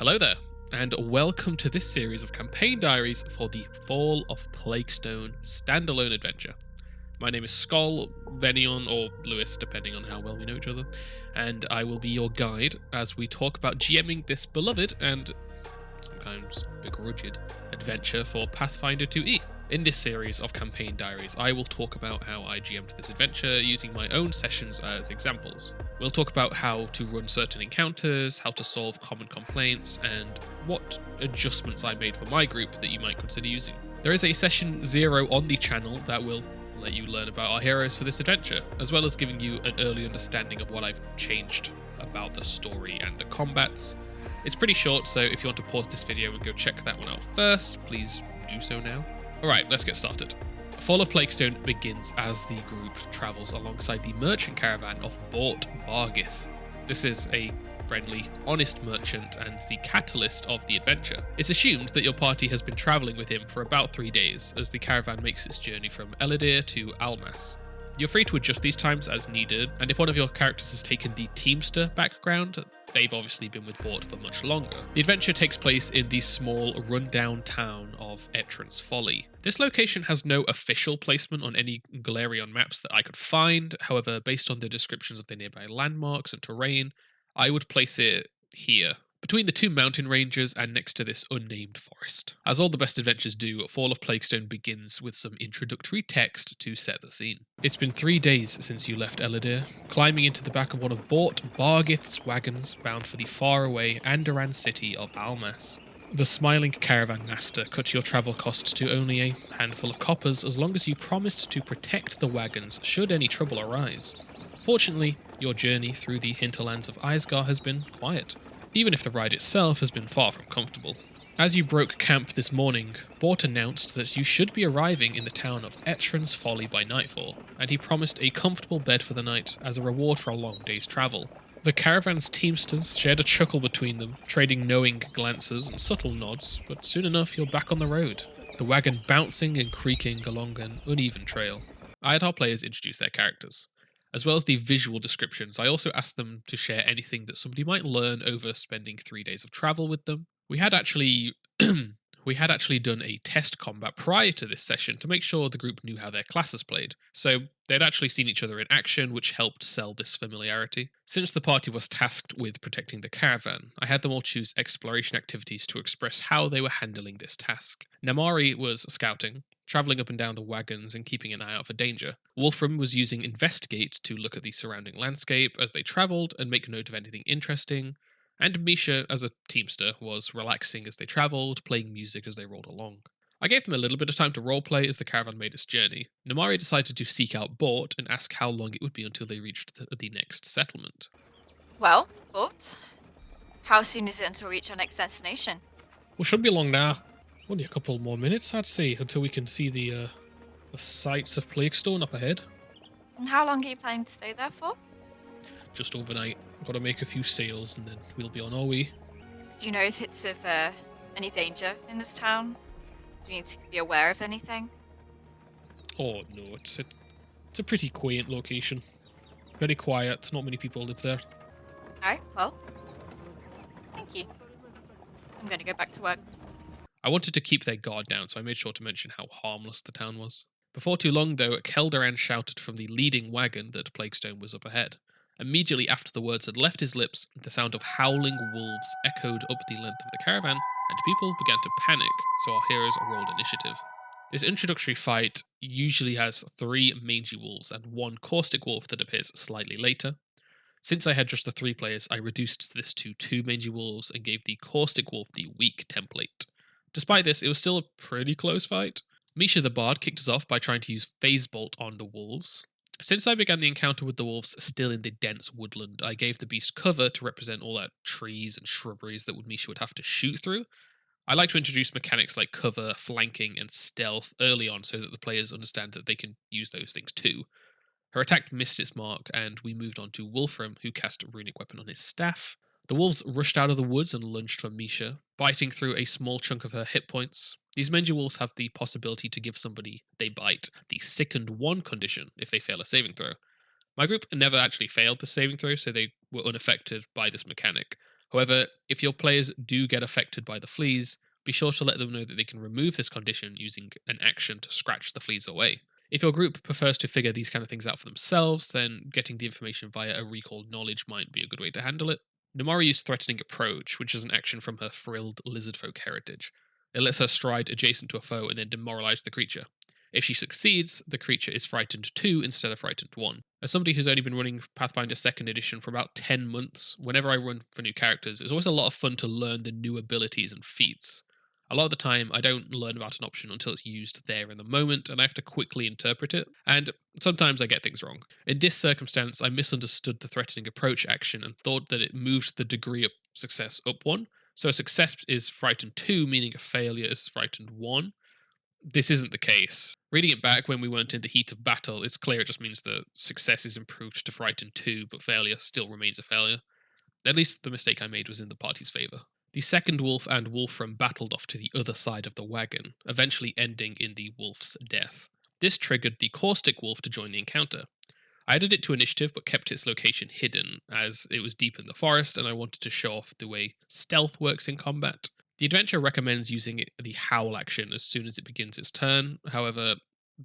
Hello there, and welcome to this series of campaign diaries for the Fall of Plaguestone standalone adventure. My name is Skoll, Venion, or Lewis, depending on how well we know each other, and I will be your guide as we talk about GMing this beloved and sometimes begrudged adventure for Pathfinder 2E. In this series of campaign diaries, I will talk about how I GM'd this adventure using my own sessions as examples. We'll talk about how to run certain encounters, how to solve common complaints, and what adjustments I made for my group that you might consider using. There is a session 0 on the channel that will let you learn about our heroes for this adventure, as well as giving you an early understanding of what I've changed about the story and the combats. It's pretty short, so if you want to pause this video and go check that one out first, please do so now. Alright, let's get started. Fall of Plaguestone begins as the group travels alongside the merchant caravan of Bort Bargith. This is a friendly, honest merchant and the catalyst of the adventure. It's assumed that your party has been travelling with him for about 3 days as the caravan makes its journey from Eladir to Almas. You're free to adjust these times as needed, and if one of your characters has taken the Teamster background, they've obviously been with Bort for much longer. The adventure takes place in the small, run-down town of Etran's Folly. This location has no official placement on any Galerion maps that I could find, however, based on the descriptions of the nearby landmarks and terrain, I would place it here, between the two mountain ranges and next to this unnamed forest. As all the best adventures do, Fall of Plaguestone begins with some introductory text to set the scene. It's been 3 days since you left Eladir, climbing into the back of one of Bort Bargith's wagons bound for the faraway Andoran city of Almas. The smiling caravan master cut your travel cost to only a handful of coppers as long as you promised to protect the wagons should any trouble arise. Fortunately, your journey through the hinterlands of Isgar has been quiet, even if the ride itself has been far from comfortable. As you broke camp this morning, Bort announced that you should be arriving in the town of Etran's Folly by nightfall, and he promised a comfortable bed for the night as a reward for a long day's travel. The caravan's teamsters shared a chuckle between them, trading knowing glances and subtle nods, but soon enough you're back on the road, the wagon bouncing and creaking along an uneven trail. I had our players introduce their characters. As well as the visual descriptions, I also asked them to share anything that somebody might learn over spending 3 days of travel with them. We had actually done a test combat prior to this session to make sure the group knew how their classes played, so they'd actually seen each other in action, which helped sell this familiarity. Since the party was tasked with protecting the caravan, I had them all choose exploration activities to express how they were handling this task. Namari was scouting, travelling up and down the wagons and keeping an eye out for danger. Wolfram was using Investigate to look at the surrounding landscape as they travelled and make note of anything interesting, and Misha, as a teamster, was relaxing as they travelled, playing music as they rolled along. I gave them a little bit of time to roleplay as the caravan made its journey. Namari decided to seek out Bort and ask how long it would be until they reached the next settlement. Well, but how soon is it until we reach our next destination? Well, shouldn't be long now. Only a couple more minutes, I'd say, until we can see the sights of Plaguestone up ahead. And how long are you planning to stay there for? Just overnight. Got to make a few sales and then we'll be on our way. Do you know if it's of any danger in this town? Do you need to be aware of anything? Oh no, it's a pretty quaint location. Very quiet, not many people live there. Alright, well, thank you. I'm going to go back to work. I wanted to keep their guard down, so I made sure to mention how harmless the town was. Before too long, though, Keldaran shouted from the leading wagon that Plaguestone was up ahead. Immediately after the words had left his lips, the sound of howling wolves echoed up the length of the caravan, and people began to panic, so our heroes rolled initiative. This introductory fight usually has 3 mangy wolves and 1 caustic wolf that appears slightly later. Since I had just the 3 players, I reduced this to 2 mangy wolves and gave the caustic wolf the weak template. Despite this, it was still a pretty close fight. Misha the Bard kicked us off by trying to use Phase Bolt on the wolves. Since I began the encounter with the wolves still in the dense woodland, I gave the beast cover to represent all that trees and shrubberies that Misha would have to shoot through. I like to introduce mechanics like cover, flanking, and stealth early on so that the players understand that they can use those things too. Her attack missed its mark, and we moved on to Wolfram, who cast a runic weapon on his staff. The wolves rushed out of the woods and lunged for Misha, biting through a small chunk of her hit points. These mangy wolves have the possibility to give somebody they bite the sickened 1 condition if they fail a saving throw. My group never actually failed the saving throw, so they were unaffected by this mechanic. However, if your players do get affected by the fleas, be sure to let them know that they can remove this condition using an action to scratch the fleas away. If your group prefers to figure these kind of things out for themselves, then getting the information via a recall knowledge might be a good way to handle it. Namari used Threatening Approach, which is an action from her frilled lizardfolk heritage. It lets her stride adjacent to a foe and then demoralize the creature. If she succeeds, the creature is frightened 2 instead of frightened 1. As somebody who's only been running Pathfinder 2nd Edition for about 10 months, whenever I run for new characters, it's always a lot of fun to learn the new abilities and feats. A lot of the time, I don't learn about an option until it's used there in the moment, and I have to quickly interpret it, and sometimes I get things wrong. In this circumstance, I misunderstood the Threatening Approach action and thought that it moved the degree of success up 1. So a success is frightened 2, meaning a failure is frightened 1. This isn't the case. Reading it back when we weren't in the heat of battle, it's clear it just means that success is improved to frighten 2, but failure still remains a failure. At least the mistake I made was in the party's favour. The second wolf and Wolfram battled off to the other side of the wagon, eventually ending in the wolf's death. This triggered the caustic wolf to join the encounter. I added it to initiative but kept its location hidden, as it was deep in the forest and I wanted to show off the way stealth works in combat. The adventure recommends using the howl action as soon as it begins its turn. However,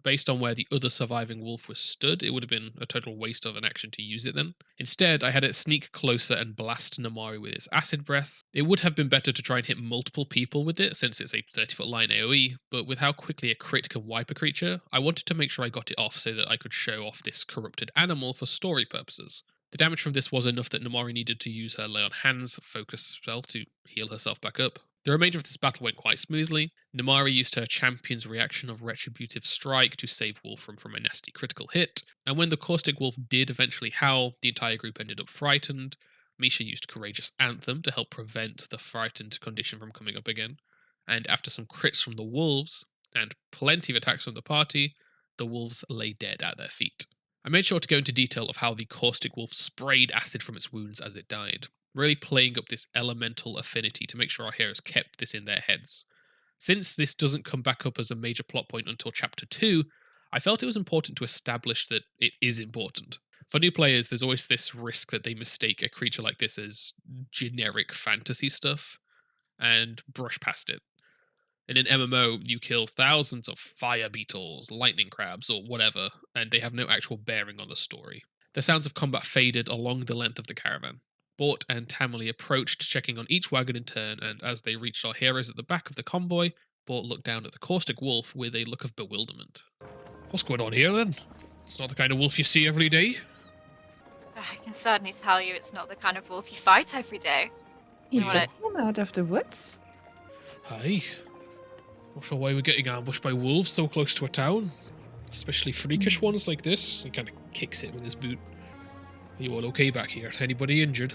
based on where the other surviving wolf was stood, it would have been a total waste of an action to use it then. Instead, I had it sneak closer and blast Namari with its acid breath. It would have been better to try and hit multiple people with it, since it's a 30-foot line AoE, but with how quickly a crit can wipe a creature, I wanted to make sure I got it off so that I could show off this corrupted animal for story purposes. The damage from this was enough that Namari needed to use her Lay on Hands focus spell to heal herself back up. The remainder of this battle went quite smoothly. Namari used her champion's reaction of Retributive Strike to save Wolfram from a nasty critical hit, and when the Caustic Wolf did eventually howl, the entire group ended up frightened. Misha used Courageous Anthem to help prevent the frightened condition from coming up again, and after some crits from the wolves, and plenty of attacks from the party, the wolves lay dead at their feet. I made sure to go into detail of how the Caustic Wolf sprayed acid from its wounds as it died, really playing up this elemental affinity to make sure our heroes kept this in their heads. Since this doesn't come back up as a major plot point until Chapter 2, I felt it was important to establish that it is important. For new players, there's always this risk that they mistake a creature like this as generic fantasy stuff and brush past it. In an MMO, you kill thousands of fire beetles, lightning crabs, or whatever, and they have no actual bearing on the story. The sounds of combat faded along the length of the caravan. Bort and Tamily approached, checking on each wagon in turn, and as they reached our heroes at the back of the convoy, Bort looked down at the caustic wolf with a look of bewilderment. What's going on here, then? It's not the kind of wolf you see every day. I can certainly tell you it's not the kind of wolf you fight every day. He You just came out of the woods. Aye. Not sure why we're getting ambushed by wolves so close to a town. Especially freakish ones like this. He kind of kicks it with his boot. Are you all okay back here? Anybody injured?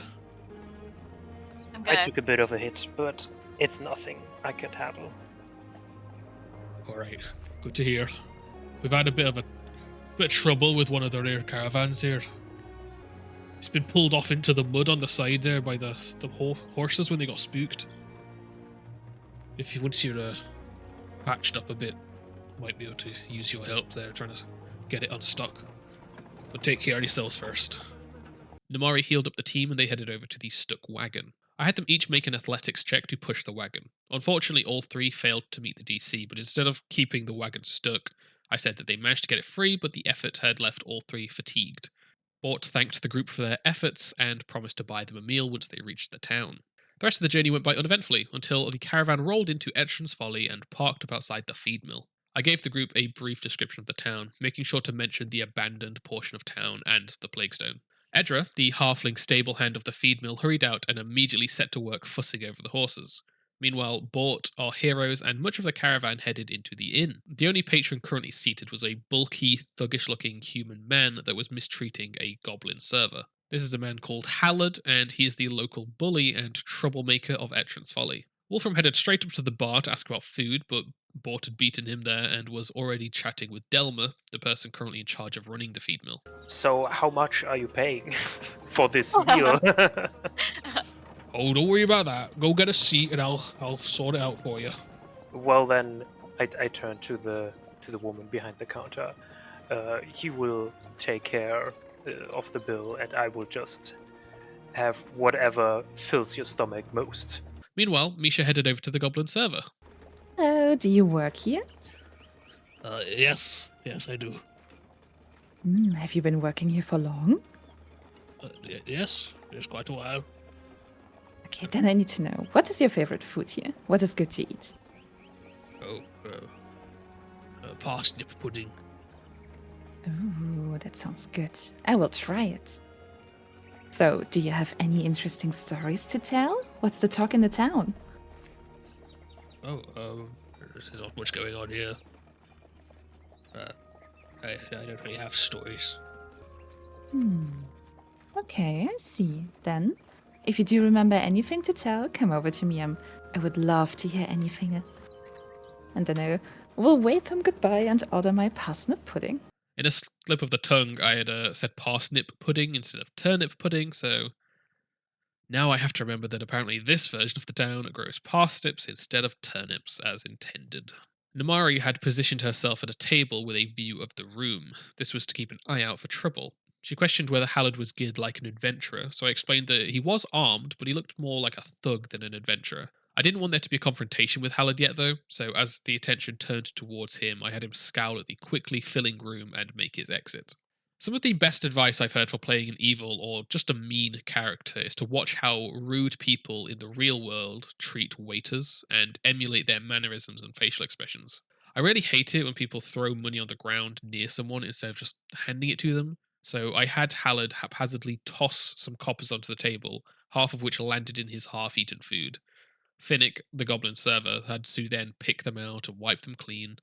I took a bit of a hit, but it's nothing I could handle. Alright, good to hear. We've had a bit of trouble with one of the rear caravans here. It's been pulled off into the mud on the side there by the horses when they got spooked. Once you're patched up a bit, might be able to use your help there trying to get it unstuck. But take care of yourselves first. Namari healed up the team and they headed over to the stuck wagon. I had them each make an athletics check to push the wagon. Unfortunately, all 3 failed to meet the DC, but instead of keeping the wagon stuck, I said that they managed to get it free, but the effort had left all 3 fatigued. Bort thanked the group for their efforts and promised to buy them a meal once they reached the town. The rest of the journey went by uneventfully until the caravan rolled into Etran's Folly and parked up outside the feed mill. I gave the group a brief description of the town, making sure to mention the abandoned portion of town and the Plaguestone. Edra, the halfling stable hand of the feed mill, hurried out and immediately set to work fussing over the horses. Meanwhile, Bort, our heroes, and much of the caravan headed into the inn. The only patron currently seated was a bulky, thuggish-looking human man that was mistreating a goblin server. This is a man called Hallard, and he is the local bully and troublemaker of Etran's Folly. Wolfram headed straight up to the bar to ask about food, but Bort had beaten him there and was already chatting with Delma, the person currently in charge of running the feed mill. So how much are you paying for this meal? Oh, don't worry about that. Go get a seat and I'll sort it out for you. Well then, I turn to the woman behind the counter. He will take care of the bill, and I will just have whatever fills your stomach most. Meanwhile, Misha headed over to the Goblin server. Oh, do you work here? Yes, I do. Have you been working here for long? Yes, quite a while. Okay, then I need to know. What is your favorite food here? What is good to eat? Parsnip pudding. Ooh, that sounds good. I will try it. So, do you have any interesting stories to tell? What's the talk in the town? There's not much going on here. I don't really have stories. Okay, I see. Then, if you do remember anything to tell, come over to me. I would love to hear anything. And then I will wave him goodbye and order my parsnip pudding. In a slip of the tongue, I had said parsnip pudding instead of turnip pudding, so now I have to remember that apparently this version of the town grows parsnips instead of turnips as intended. Namari had positioned herself at a table with a view of the room. This was to keep an eye out for trouble. She questioned whether Hallard was geared like an adventurer, so I explained that he was armed, but he looked more like a thug than an adventurer. I didn't want there to be a confrontation with Hallard yet, though, so as the attention turned towards him, I had him scowl at the quickly filling room and make his exit. Some of the best advice I've heard for playing an evil or just a mean character is to watch how rude people in the real world treat waiters and emulate their mannerisms and facial expressions. I really hate it when people throw money on the ground near someone instead of just handing it to them. So I had Hallard haphazardly toss some coppers onto the table, half of which landed in his half-eaten food. Finnick, the goblin server, had to then pick them out and wipe them clean.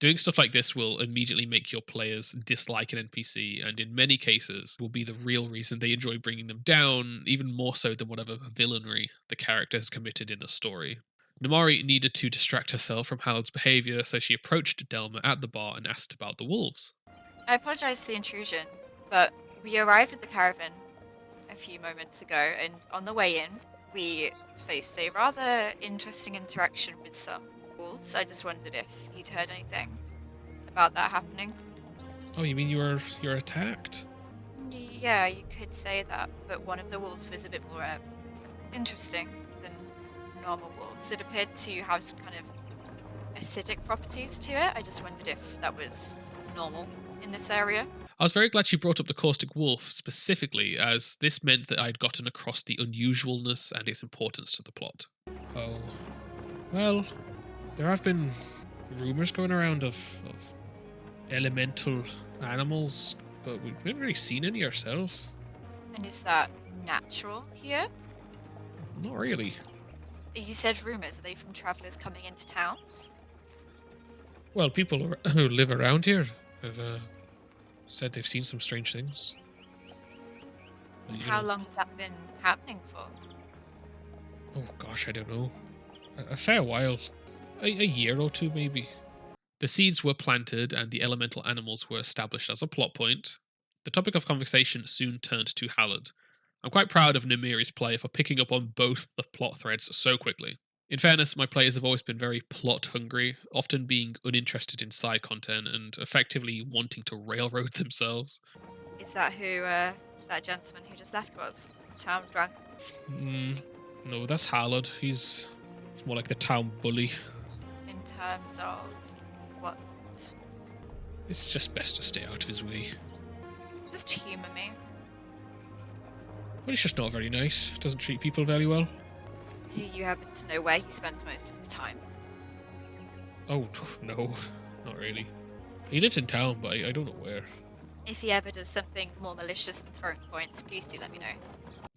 Doing stuff like this will immediately make your players dislike an NPC, and in many cases will be the real reason they enjoy bringing them down, even more so than whatever villainy the character has committed in the story. Namari needed to distract herself from Hallard's behaviour, so she approached Delma at the bar and asked about the wolves. I apologize for the intrusion, but we arrived at the caravan a few moments ago, and on the way in, we faced a rather interesting interaction with some wolves. I just wondered if you'd heard anything about that happening. Oh, you mean you were attacked? Yeah, you could say that, but one of the wolves was a bit more interesting than normal wolves. It appeared to have some kind of acidic properties to it. I just wondered if that was normal in this area. I was very glad she brought up the caustic wolf specifically, as this meant that I'd gotten across the unusualness and its importance to the plot. Oh, well, there have been rumours going around of elemental animals, but we haven't really seen any ourselves. And is that natural here? Not really. You said rumours. Are they from travellers coming into towns? Well, people who live around here have said they've seen some strange things. But, How long has that been happening for? Oh gosh, I don't know. A fair while. A year or two, maybe. The seeds were planted and the elemental animals were established as a plot point. The topic of conversation soon turned to Hallard. I'm quite proud of Namiri's play for picking up on both the plot threads so quickly. In fairness, my players have always been very plot hungry, often being uninterested in side content and effectively wanting to railroad themselves. Is that who that gentleman who just left was? Town drunk? No, that's Hallard. He's more like the town bully. In terms of what? It's just best to stay out of his way. Just humour me. Well, he's just not very nice. Doesn't treat people very well. Do you happen to know where he spends most of his time? Oh, no. Not really. He lives in town, but I don't know where. If he ever does something more malicious than throwing coins, please do let me know.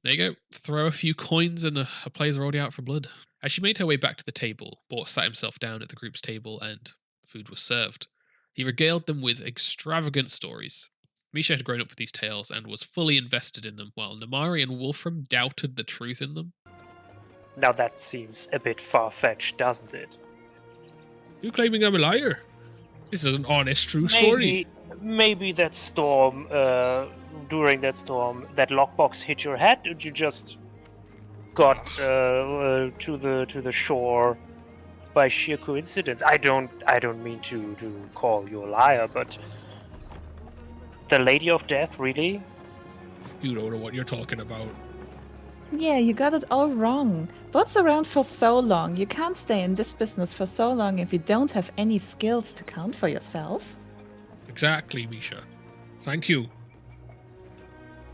There you go. Throw a few coins and a player's already out for blood. As she made her way back to the table, Bort sat himself down at the group's table and food was served. He regaled them with extravagant stories. Misha had grown up with these tales and was fully invested in them, while Namari and Wolfram doubted the truth in them. Now that seems a bit far-fetched, doesn't it? You claiming I'm a liar? This is an honest, true story. Maybe that storm, during that storm, that lockbox hit your head, and you just got to the shore by sheer coincidence. I don't mean to call you a liar, but the Lady of Death, really? You don't know what you're talking about. Yeah, you got it all wrong. Boat's around for so long. You can't stay in this business for so long if you don't have any skills to count for yourself. Exactly, Misha. Thank you.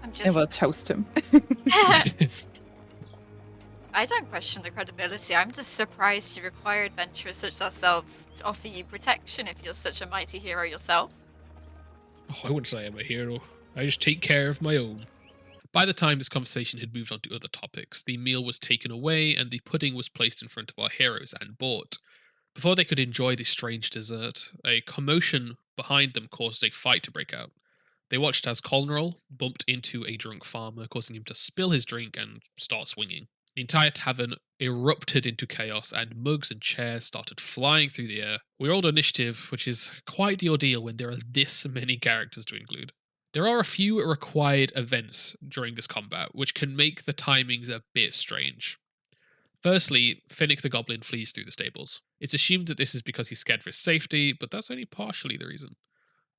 I'm I will just. toast him. I don't question the credibility. I'm just surprised you require adventurers such as ourselves to offer you protection if you're such a mighty hero yourself. Oh, I wouldn't say I'm a hero. I just take care of my own. By the time this conversation had moved on to other topics, the meal was taken away and the pudding was placed in front of our heroes and bought. Before they could enjoy the strange dessert, a commotion behind them caused a fight to break out. They watched as Colneral bumped into a drunk farmer, causing him to spill his drink and start swinging. The entire tavern erupted into chaos, and mugs and chairs started flying through the air. We rolled initiative, which is quite the ordeal when there are this many characters to include. There are a few required events during this combat, which can make the timings a bit strange. Firstly, Finnick the Goblin flees through the stables. It's assumed that this is because he's scared for his safety, but that's only partially the reason.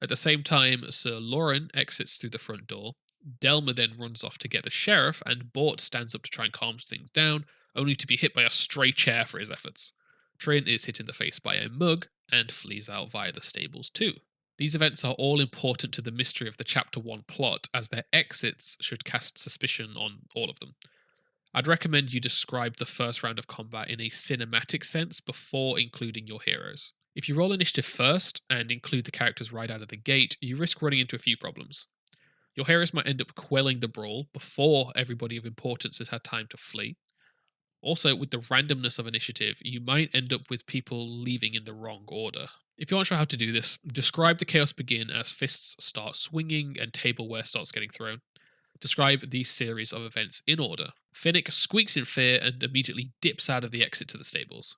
At the same time, Sir Lauren exits through the front door. Delma then runs off to get the sheriff, and Bort stands up to try and calm things down, only to be hit by a stray chair for his efforts. Trin is hit in the face by a mug and flees out via the stables too. These events are all important to the mystery of the Chapter 1 plot, as their exits should cast suspicion on all of them. I'd recommend you describe the first round of combat in a cinematic sense before including your heroes. If you roll initiative first and include the characters right out of the gate, you risk running into a few problems. Your heroes might end up quelling the brawl before everybody of importance has had time to flee. Also, with the randomness of initiative, you might end up with people leaving in the wrong order. If you aren't sure how to do this, describe the chaos begin as fists start swinging and tableware starts getting thrown. Describe these series of events in order. Finnick squeaks in fear and immediately dips out of the exit to the stables.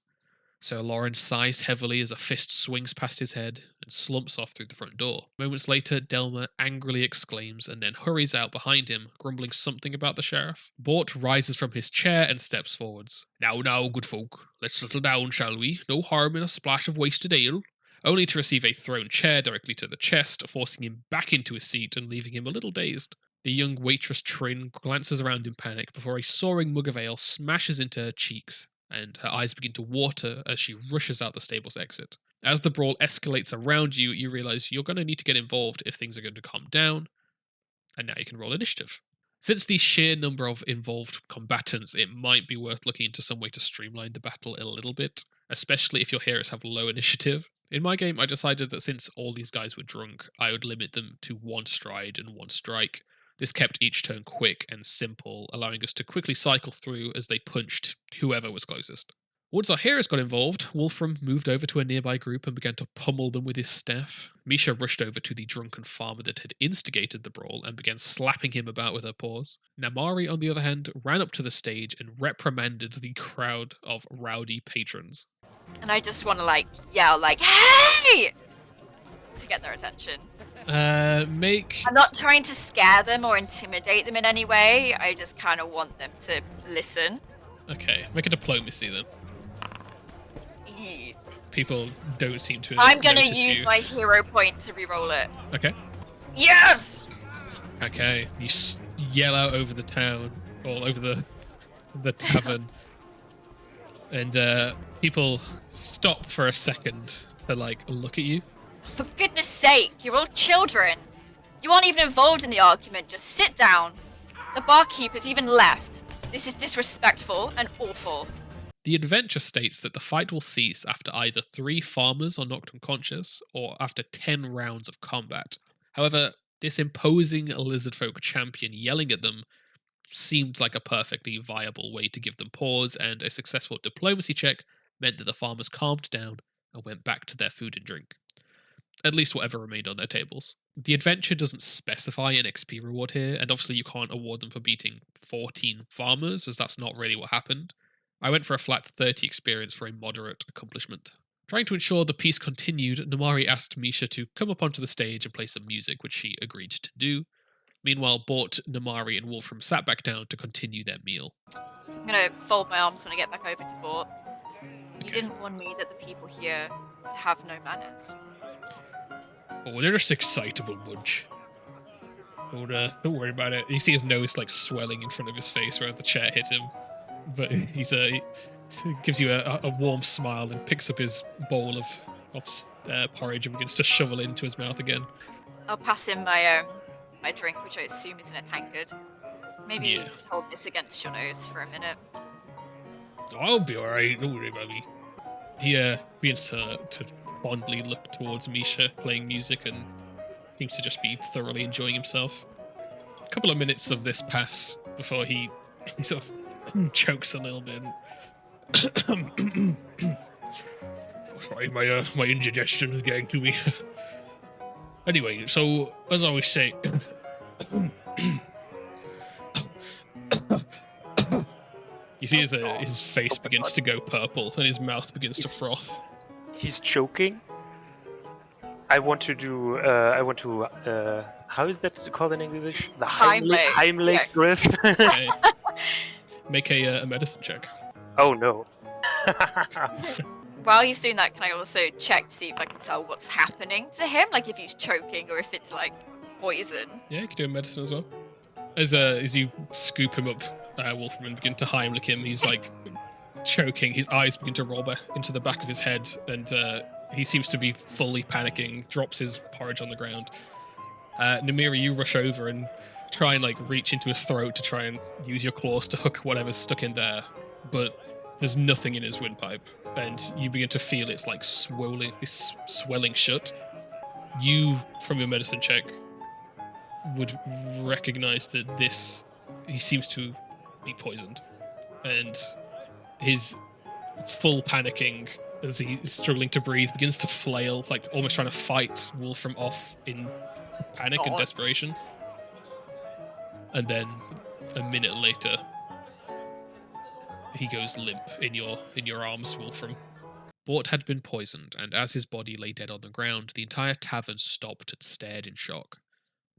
Sir Lawrence sighs heavily as a fist swings past his head and slumps off through the front door. Moments later, Delma angrily exclaims and then hurries out behind him, grumbling something about the sheriff. Bort rises from his chair and steps forwards. Now, good folk, let's settle down, shall we? No harm in a splash of wasted ale. Only to receive a thrown chair directly to the chest, forcing him back into his seat and leaving him a little dazed. The young waitress Trin glances around in panic before a soaring mug of ale smashes into her cheeks, and her eyes begin to water as she rushes out the stable's exit. As the brawl escalates around you, you realize you're going to need to get involved if things are going to calm down, and now you can roll initiative. Since the sheer number of involved combatants, it might be worth looking into some way to streamline the battle a little bit, especially if your heroes have low initiative. In my game, I decided that since all these guys were drunk, I would limit them to one stride and one strike. This kept each turn quick and simple, allowing us to quickly cycle through as they punched whoever was closest. Once our heroes got involved, Wolfram moved over to a nearby group and began to pummel them with his staff. Misha rushed over to the drunken farmer that had instigated the brawl and began slapping him about with her paws. Namari, on the other hand, ran up to the stage and reprimanded the crowd of rowdy patrons. And I just want to yell "Hey!" to get their attention. Make... I'm not trying to scare them or intimidate them in any way. I just kind of want them to listen. Okay, make a diplomacy then. Eee. People don't seem to I'm gonna notice use you. my hero point to reroll it. Okay. Yes! Okay, you yell out over the town, all over the tavern, and people stop for a second to look at you. For goodness sake, you're all children. You aren't even involved in the argument, just sit down. The barkeeper's even left. This is disrespectful and awful. The adventure states that the fight will cease after either 3 farmers are knocked unconscious or after 10 rounds of combat. However, this imposing lizardfolk champion yelling at them seemed like a perfectly viable way to give them pause, and a successful diplomacy check meant that the farmers calmed down and went back to their food and drink. At least whatever remained on their tables. The adventure doesn't specify an XP reward here, and obviously you can't award them for beating 14 farmers, as that's not really what happened. I went for a flat 30 experience for a moderate accomplishment. Trying to ensure the peace continued, Namari asked Misha to come up onto the stage and play some music, which she agreed to do. Meanwhile, Bort, Namari, and Wolfram sat back down to continue their meal. I'm gonna fold my arms when I get back over to Bort. You Okay. didn't warn me that the people here have no manners. Oh, they're just excitable bunch. Don't worry about it. You see his nose like swelling in front of his face where the chair hit him, but he gives you a warm smile and picks up his bowl of porridge and begins to shovel into his mouth again. I'll pass him my drink, which I assume is in a tankard. Maybe Yeah, hold this against your nose for a minute. I'll be all right. Don't worry about me. He begins to fondly look towards Misha playing music and seems to just be thoroughly enjoying himself. A couple of minutes of this pass before he sort of chokes a little bit. Sorry, my indigestion is getting to me. Anyway, so as I always say, you see his face begins to go purple and his mouth begins to froth. He's choking. I want to do. How is that called in English? The Heimlich. Heimlich Yeah. drift. Okay. Make a medicine check. Oh no. While he's doing that, can I also check to see if I can tell what's happening to him? Like if he's choking or if it's like poison. Yeah, you can do a medicine as well. As you scoop him up, Wolfram, and begin to Heimlich him, he's like choking. His eyes begin to roll back into the back of his head, and he seems to be fully panicking. Drops his porridge on the ground. Namira, you rush over and try and like reach into his throat to try and use your claws to hook whatever's stuck in there, but there's nothing in his windpipe, and you begin to feel it's like swelling shut. You, from your medicine check, would recognize that he seems to be poisoned, and his full panicking as he's struggling to breathe begins to flail, like almost trying to fight Wolfram off in panic and desperation. And then a minute later, he goes limp in your arms, Wolfram. Bort had been poisoned, and as his body lay dead on the ground, the entire tavern stopped and stared in shock.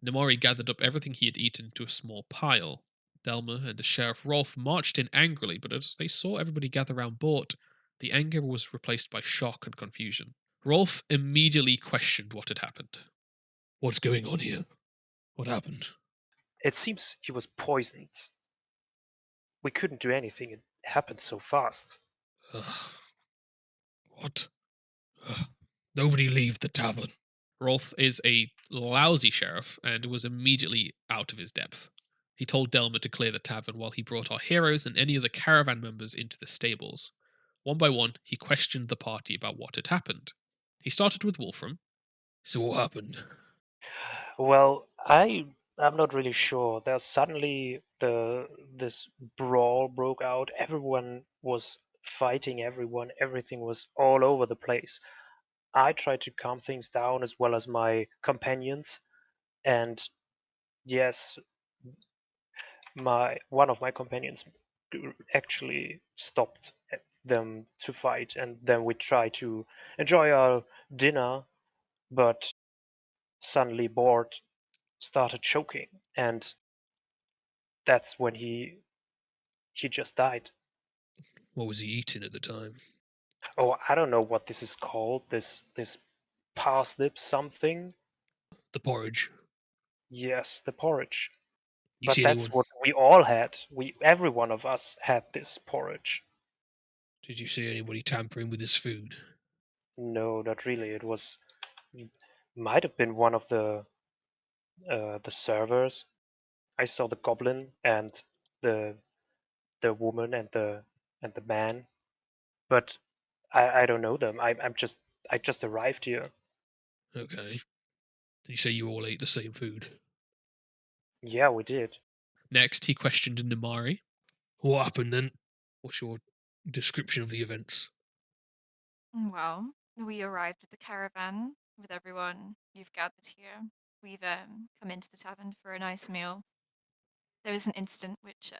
Namori gathered up everything he had eaten to a small pile. Delma and the Sheriff Rolf marched in angrily, but as they saw everybody gather round Bort, the anger was replaced by shock and confusion. Rolf immediately questioned what had happened. What's going on here? What happened? It seems he was poisoned. We couldn't do anything. It happened so fast. What? Nobody leave the tavern. Rolf is a lousy sheriff and was immediately out of his depth. He told Delma to clear the tavern while he brought our heroes and any other caravan members into the stables. One by one, he questioned the party about what had happened. He started with Wolfram. So what happened? Well, I'm not really sure. There's suddenly this brawl broke out. Everyone was fighting everyone. Everything was all over the place. I tried to calm things down as well as my companions, and yes, one of my companions actually stopped them to fight, and then we tried to enjoy our dinner, but suddenly Bort started choking, and that's when he just died. What was he eating at the time? Oh, I don't know what this is called. This parsnip something. The porridge. Yes, the porridge. You But see that's anyone? what we all had. Every one of us had this porridge. Did you see anybody tampering with his food? No, not really. It was might have been one of the servers. I saw the goblin and the woman and the man, but I don't know them. I just arrived here. Okay. Did you say you all ate the same food? Yeah, we did. Next, he questioned Namari. What happened then? What's your description of the events? Well, we arrived with the caravan with everyone you've gathered here. We've come into the tavern for a nice meal. There was an incident which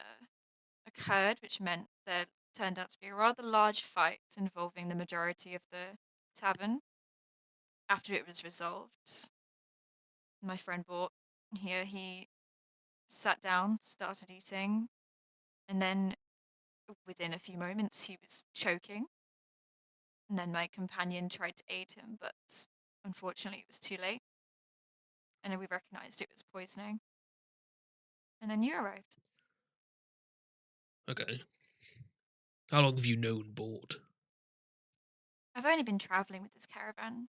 occurred, which meant there turned out to be a rather large fight involving the majority of the tavern. After it was resolved, my friend Bort here, he sat down, started eating, and then within a few moments he was choking. And then my companion tried to aid him, but unfortunately it was too late. And we recognized it was poisoning. and then you arrived. Okay. How long have you known Bort? I've only been traveling with this caravan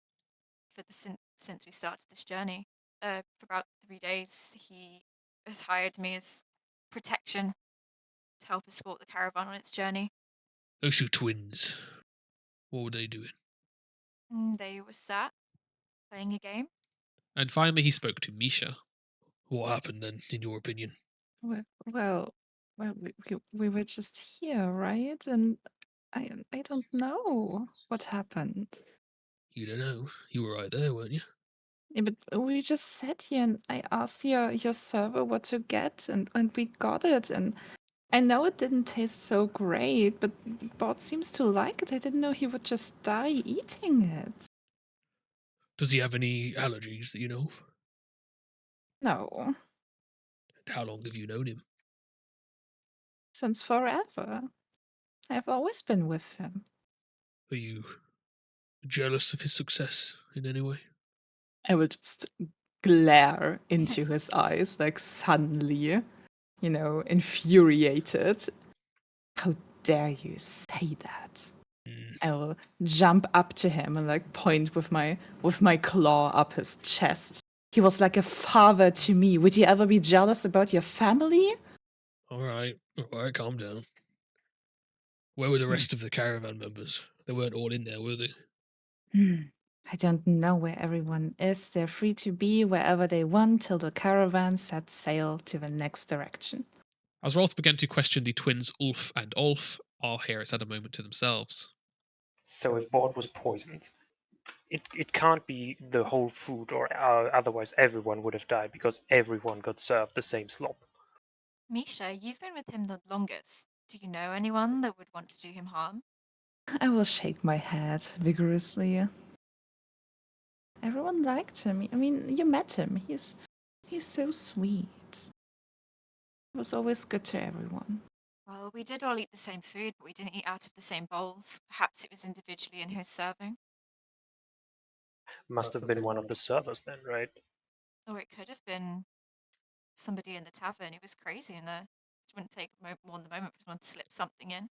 for since we started this journey. For about 3 days, he has hired me as protection to help escort the caravan on its journey. Those two twins. What were they doing? They were sat playing a game. And finally he spoke to Misha. What happened then, in your opinion? Well, well, we were just here, right? And I don't know what happened. You don't know. You were right there, weren't you? Yeah, but we just sat here and I asked your server what to get and we got it. And I know it didn't taste so great, but Bot seems to like it. I didn't know he would just die eating it. Does he have any allergies that you know of? No, How long have you known him? since forever. I've always been with him. Are you jealous of his success in any way? I would just glare into his eyes, like suddenly, infuriated. How dare you say that? Mm. I will jump up to him and like point with my claw up his chest. He was like a father to me. Would you ever be jealous about your family? All right, calm down. Where were the Hmm. rest of the caravan members? They weren't all in there, were they? I don't know where everyone is. They're free to be wherever they want till the caravan sets sail to the next direction. As Rolf began to question the twins Ulf and Olf, our heroes had a moment to themselves. So if Bort was poisoned, it can't be the whole food, or otherwise everyone would have died because everyone got served the same slop. Misha, you've been with him the longest. Do you know anyone that would want to do him harm? I will shake my head vigorously. Everyone liked him. I mean, you met him. He's so sweet. He was always good to everyone. Well, we did all eat the same food, but we didn't eat out of the same bowls. Perhaps it was individually in his serving. Must have been one of the servers then, right? Or it could have been somebody in the tavern. It was crazy in there. It wouldn't take more than a moment for someone to slip something in.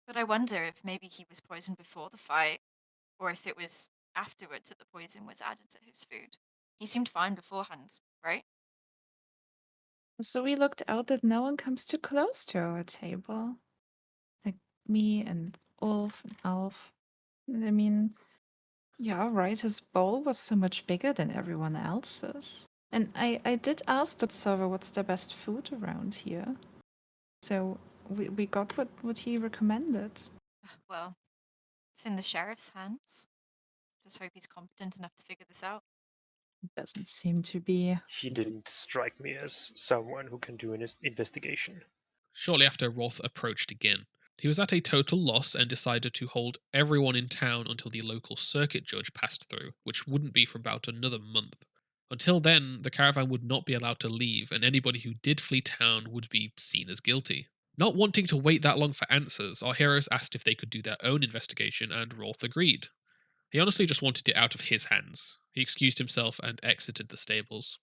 But I wonder if maybe he was poisoned before the fight, or if it was afterwards that the poison was added to his food. He seemed fine beforehand, right? So we looked out that no one comes too close to our table. Like me and Ulf and Alf. And I mean, yeah, right, his bowl was so much bigger than everyone else's. And I did ask the server what's the best food around here. So we got what he recommended. Well, it's in the sheriff's hands. Just hope he's competent enough to figure this out. Doesn't seem to be. He didn't strike me as someone who can do an investigation. Shortly after, Roth approached again. He was at a total loss and decided to hold everyone in town until the local circuit judge passed through, which wouldn't be for about another month. Until then, the caravan would not be allowed to leave, and anybody who did flee town would be seen as guilty. Not wanting to wait that long for answers, our heroes asked if they could do their own investigation, and Roth agreed. He honestly just wanted it out of his hands. He excused himself and exited the stables.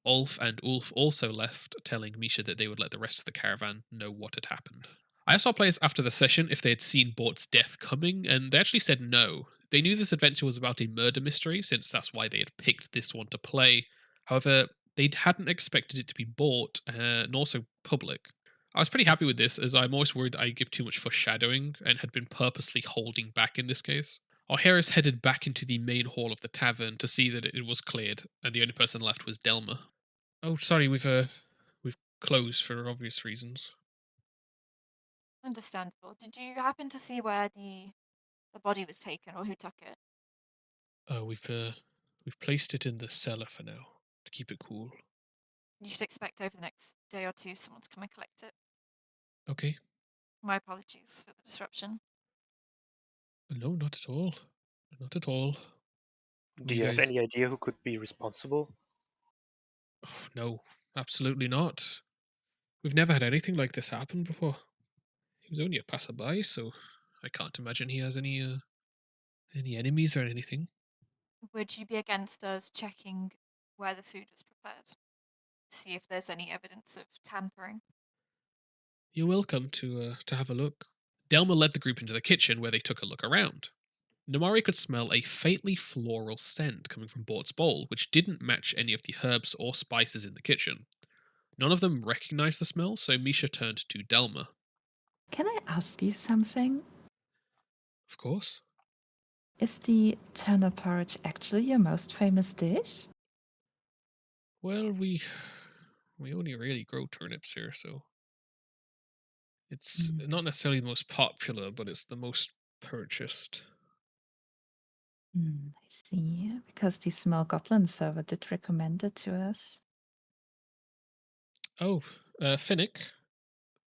Ulf and Ulf also left, telling Misha that they would let the rest of the caravan know what had happened. I asked our players after the session if they had seen Bort's death coming, and they actually said no. They knew this adventure was about a murder mystery, since that's why they had picked this one to play. However, they hadn't expected it to be Bort, nor so public. I was pretty happy with this, as I'm always worried that I give too much foreshadowing, and had been purposely holding back in this case. Our heroes headed back into the main hall of the tavern to see that it was cleared, and the only person left was Delma. Oh, sorry, we've closed for obvious reasons. Understandable. Did you happen to see where the body was taken or who took it? We've placed it in the cellar for now to keep it cool. You should expect over the next day or two someone to come and collect it. Okay. My apologies for the disruption. No, not at all. Not at all. Do You you have guys? any idea who could be responsible? Oh, no, absolutely not. We've never had anything like this happen before. He was only a passerby, so I can't imagine he has any enemies or anything. Would you be against us checking where the food was prepared? see if there's any evidence of tampering. You're welcome to have a look. Delma led the group into the kitchen where they took a look around. Namari could smell a faintly floral scent coming from Bort's bowl, which didn't match any of the herbs or spices in the kitchen. None of them recognized the smell, so Misha turned to Delma. Can I ask you something? Of course. Is the turnip porridge actually your most famous dish? Well, we only really grow turnips here, so it's Hmm. not necessarily the most popular, but it's the most purchased. I see. Because the small goblin server did recommend it to us. Oh, Finnick.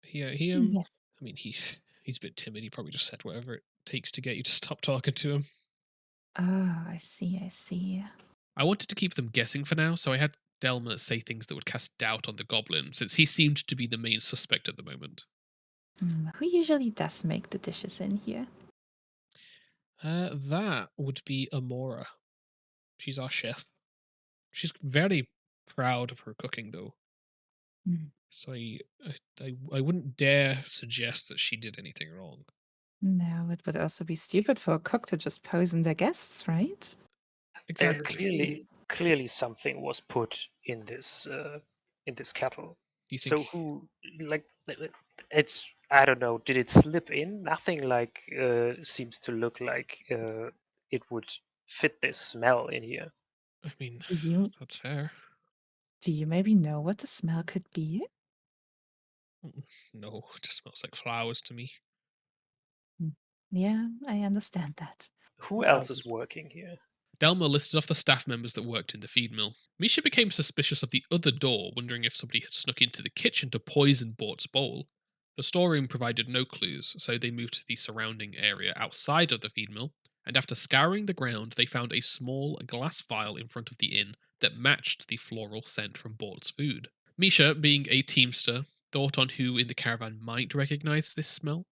Yes. I mean, he's a bit timid. He probably just said whatever it takes to get you to stop talking to him. Oh, I see, I see. I wanted to keep them guessing for now, so I had Delma say things that would cast doubt on the goblin, since he seemed to be the main suspect at the moment. Who usually does make the dishes in here? That would be Amora. She's our chef. She's very proud of her cooking, though. Hmm. So I wouldn't dare suggest that she did anything wrong. No, it would also be stupid for a cook to just poison their guests, right? Exactly. Clearly something was put in this kettle. Do you So think? who like it's I don't know. Did it slip in? Nothing like seems to look like it would fit this smell in here. I mean, Do you that's fair. do you maybe know what the smell could be? No, it just smells like flowers to me. Mm. Yeah, I understand that. Who else is working here? Delma listed off the staff members that worked in the feed mill. Misha became suspicious of the other door, wondering if somebody had snuck into the kitchen to poison Bort's bowl. The storeroom provided no clues, so they moved to the surrounding area outside of the feed mill, and after scouring the ground, they found a small glass vial in front of the inn that matched the floral scent from Bort's food. Misha, being a teamster, thought on who in the caravan might recognize this smell.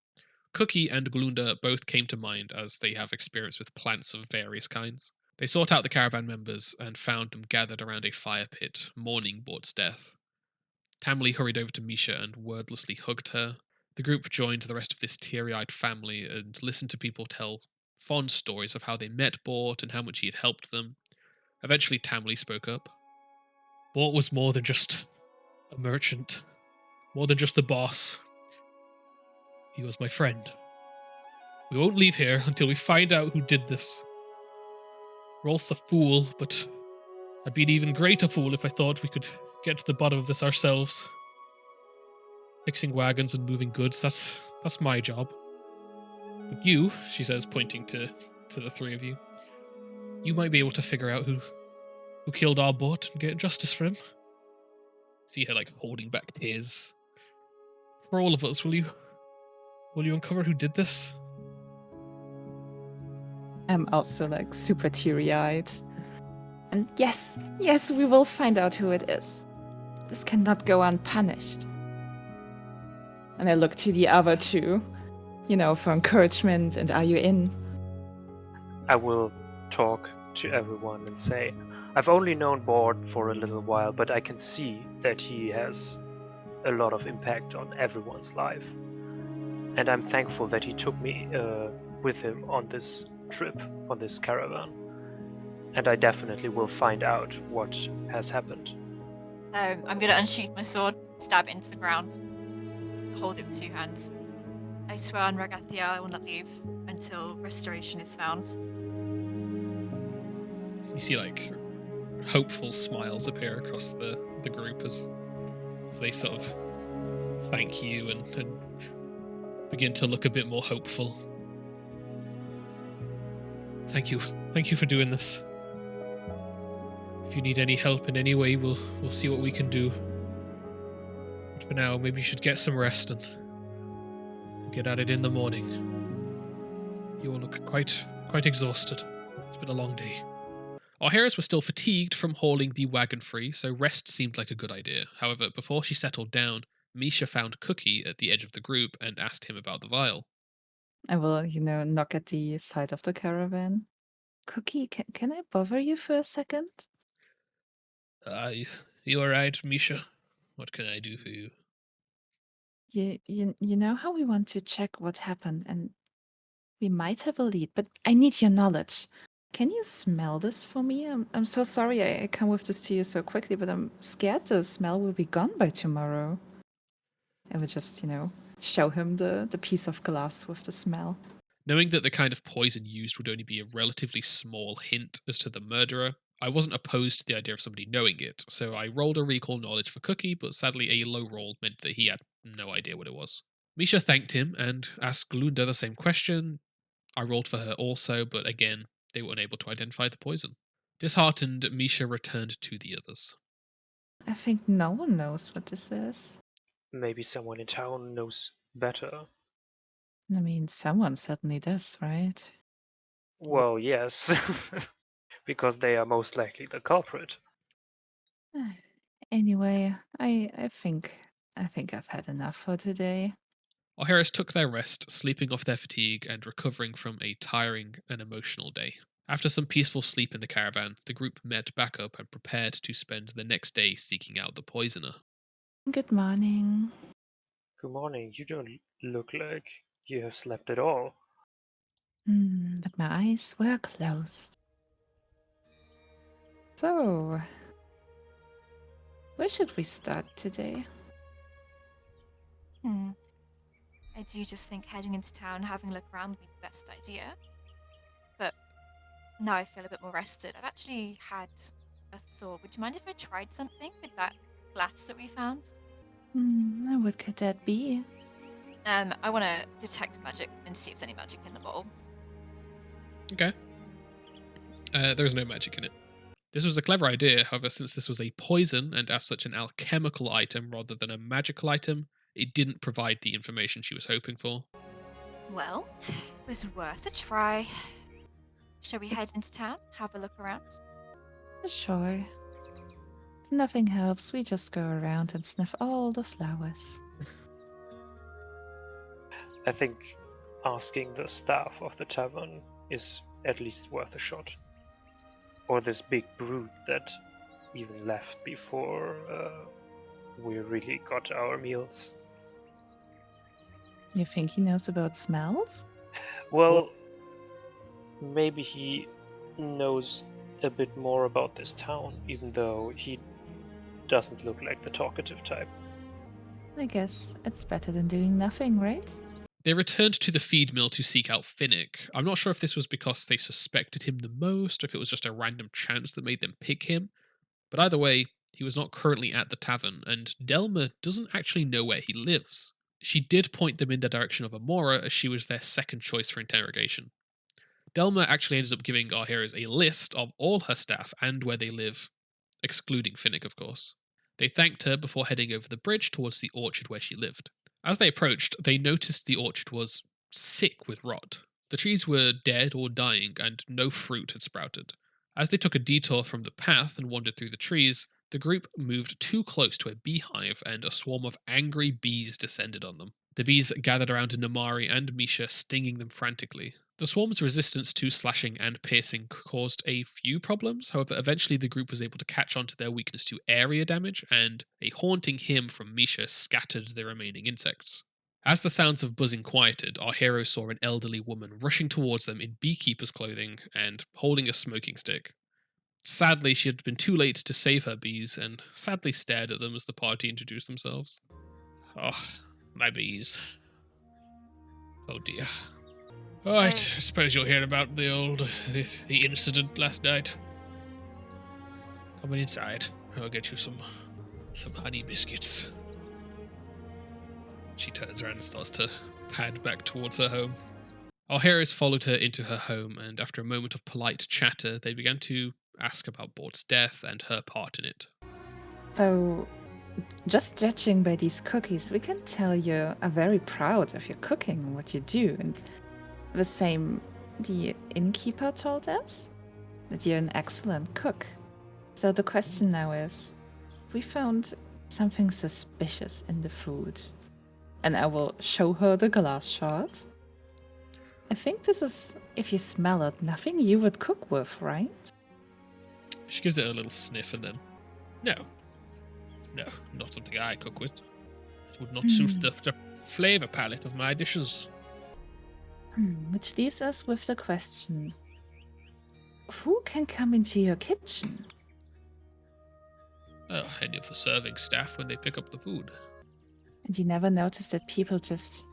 Cookie and Glunda both came to mind as they have experience with plants of various kinds. They sought out the caravan members and found them gathered around a fire pit, mourning Bort's death. Tamley hurried over to Misha and wordlessly hugged her. The group joined the rest of this teary eyed family and listened to people tell fond stories of how they met Bort and how much he had helped them. Eventually, Tamley spoke up. Bort was more than just a merchant, more than just the boss. He was my friend. We won't leave here until we find out who did this. Rolf's a fool, but I'd be an even greater fool if I thought we could get to the bottom of this ourselves. Fixing wagons and moving goods, that's my job. But you, she says, pointing to the three of you, you might be able to figure out who killed our Bort and get justice for him. See her like holding back tears. For all of us, will you uncover who did this? I'm also like super teary eyed. And yes, yes, we will find out who it is. This cannot go unpunished. And I look to the other two, for encouragement and are you in? I will talk to everyone and say, I've only known Bord for a little while, but I can see that he has a lot of impact on everyone's life. And I'm thankful that he took me with him on this trip, on this caravan. And I definitely will find out what has happened. I'm gonna unsheath my sword, stab it into the ground, hold it with two hands. I swear on Ragathia I will not leave until restoration is found. You see like hopeful smiles appear across the group as they sort of thank you and begin to look a bit more hopeful. Thank you for doing this. If you need any help in any way, we'll see what we can do. But for now, maybe you should get some rest and get at it in the morning. You all look quite exhausted. It's been a long day. Our heroes were still fatigued from hauling the wagon free, so rest seemed like a good idea. However, before she settled down, Misha found Cookie at the edge of the group and asked him about the vial. I will, knock at the side of the caravan. Cookie, can I bother you for a second? You alright, Misha? What can I do for you? You know how we want to check what happened, and we might have a lead, but I need your knowledge. Can you smell this for me? I'm so sorry I come with this to you so quickly, but I'm scared the smell will be gone by tomorrow. I would just, show him the piece of glass with the smell. Knowing that the kind of poison used would only be a relatively small hint as to the murderer, I wasn't opposed to the idea of somebody knowing it, so I rolled a recall knowledge for Cookie, but sadly a low roll meant that he had no idea what it was. Misha thanked him and asked Glunda the same question. I rolled for her also, but again, they were unable to identify the poison. Disheartened, Misha returned to the others. I think no one knows what this is. Maybe someone in town knows better. I mean, someone certainly does, right? Well, yes, because they are most likely the culprit. Anyway, I think I've had enough for today. Our heroes took their rest, sleeping off their fatigue and recovering from a tiring and emotional day. After some peaceful sleep in the caravan, the group met back up and prepared to spend the next day seeking out the poisoner. Good morning. Good morning. You don't look like you have slept at all. But my eyes were closed. So, where should we start today? I do just think heading into town, having a look around would be the best idea. But now I feel a bit more rested. I've actually had a thought. Would you mind if I tried something with that glass that we found? What could that be? I want to detect magic and see if there's any magic in the bottle. Okay. There is no magic in it. This was a clever idea, however, since this was a poison and as such an alchemical item rather than a magical item, it didn't provide the information she was hoping for. Well, it was worth a try. Shall we head into town, have a look around? Sure. If nothing helps, we just go around and sniff all the flowers. I think asking the staff of the tavern is at least worth a shot. Or this big brute that even left before we really got our meals. You think he knows about smells? Well, maybe he knows a bit more about this town, even though he doesn't look like the talkative type. I guess it's better than doing nothing, right? They returned to the feed mill to seek out Finnick. I'm not sure if this was because they suspected him the most, or if it was just a random chance that made them pick him, but either way, he was not currently at the tavern, and Delma doesn't actually know where he lives. She did point them in the direction of Amora, as she was their second choice for interrogation. Delma actually ended up giving our heroes a list of all her staff and where they live, excluding Finnick, of course. They thanked her before heading over the bridge towards the orchard where she lived. As they approached, they noticed the orchard was sick with rot. The trees were dead or dying, and no fruit had sprouted. As they took a detour from the path and wandered through the trees, the group moved too close to a beehive, and a swarm of angry bees descended on them. The bees gathered around Namari and Misha, stinging them frantically. The swarm's resistance to slashing and piercing caused a few problems, however, eventually the group was able to catch on to their weakness to area damage, and a haunting hymn from Misha scattered the remaining insects. As the sounds of buzzing quieted, our hero saw an elderly woman rushing towards them in beekeeper's clothing and holding a smoking stick. Sadly, she had been too late to save her bees, and sadly stared at them as the party introduced themselves. Oh, my bees. Oh dear. Alright, I suppose you'll hear about the incident last night. Come on inside. I'll get you some honey biscuits. She turns around and starts to pad back towards her home. Our heroes followed her into her home, and after a moment of polite chatter, they began to ask about Bort's death and her part in it. So, just judging by these cookies, we can tell you are very proud of your cooking and what you do. And the same the innkeeper told us, that you're an excellent cook. So the question now is, we found something suspicious in the food. And I will show her the glass shard. I think this is, if you smell it, nothing you would cook with, right? She gives it a little sniff and then, no. No, not something I cook with. It would not suit the flavor palette of my dishes. Which leaves us with the question, who can come into your kitchen? Any of the serving staff when they pick up the food. And you never notice that people just,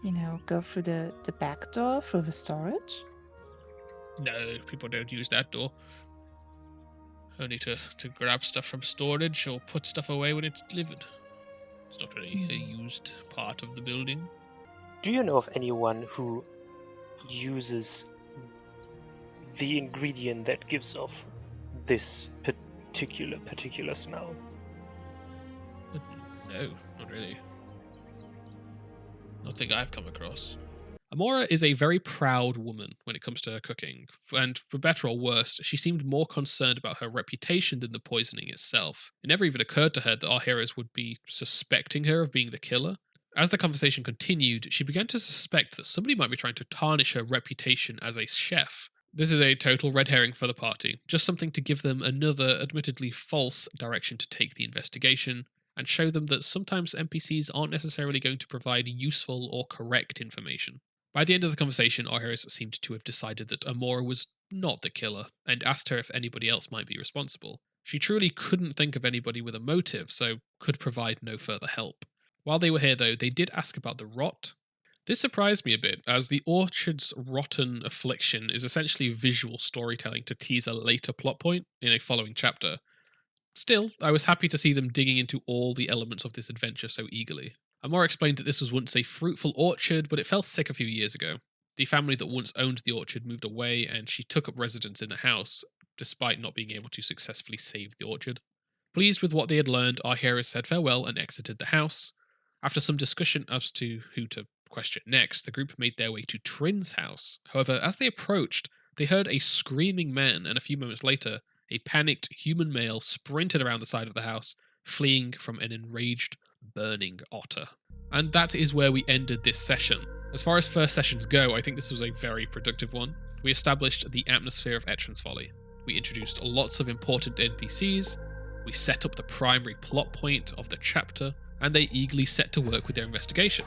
go through the back door, through the storage? No, people don't use that door. Only to grab stuff from storage or put stuff away when it's delivered. It's not really a used part of the building. Do you know of anyone who uses the ingredient that gives off this particular smell? No, not really. Nothing I've come across. Amora is a very proud woman when it comes to her cooking, and for better or worse, she seemed more concerned about her reputation than the poisoning itself. It never even occurred to her that our heroes would be suspecting her of being the killer. As the conversation continued, she began to suspect that somebody might be trying to tarnish her reputation as a chef. This is a total red herring for the party, just something to give them another, admittedly false, direction to take the investigation, and show them that sometimes NPCs aren't necessarily going to provide useful or correct information. By the end of the conversation, our heroes seemed to have decided that Amora was not the killer, and asked her if anybody else might be responsible. She truly couldn't think of anybody with a motive, so could provide no further help. While they were here, though, they did ask about the rot. This surprised me a bit, as the orchard's rotten affliction is essentially visual storytelling to tease a later plot point in a following chapter. Still, I was happy to see them digging into all the elements of this adventure so eagerly. Amora explained that this was once a fruitful orchard, but it fell sick a few years ago. The family that once owned the orchard moved away, and she took up residence in the house, despite not being able to successfully save the orchard. Pleased with what they had learned, our heroes said farewell and exited the house. After some discussion as to who to question next, the group made their way to Trin's house. However, as they approached, they heard a screaming man, and a few moments later, a panicked human male sprinted around the side of the house, fleeing from an enraged, burning otter. And that is where we ended this session. As far as first sessions go, I think this was a very productive one. We established the atmosphere of Etran's Folly. We introduced lots of important NPCs, we set up the primary plot point of the chapter, and they eagerly set to work with their investigation.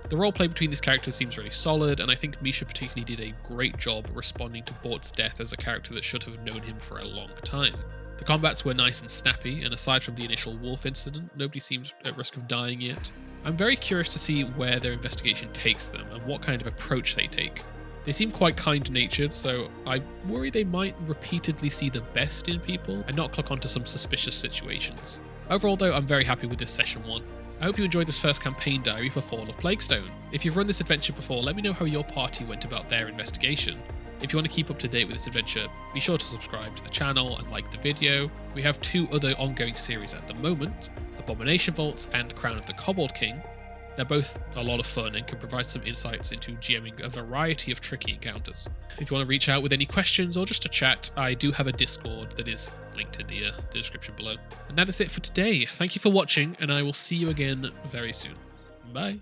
The roleplay between these characters seems really solid, and I think Misha particularly did a great job responding to Bort's death as a character that should have known him for a long time. The combats were nice and snappy, and aside from the initial wolf incident, nobody seems at risk of dying yet. I'm very curious to see where their investigation takes them, and what kind of approach they take. They seem quite kind-natured, so I worry they might repeatedly see the best in people, and not clock onto some suspicious situations. Overall though, I'm very happy with this session 1. I hope you enjoyed this first campaign diary for Fall of Plaguestone. If you've run this adventure before, let me know how your party went about their investigation. If you want to keep up to date with this adventure, be sure to subscribe to the channel and like the video. We have 2 other ongoing series at the moment, Abomination Vaults and Crown of the Kobold King. They're both a lot of fun and can provide some insights into GMing a variety of tricky encounters. If you want to reach out with any questions or just to chat, I do have a Discord that is linked in the description below. And that is it for today. Thank you for watching, and I will see you again very soon. Bye.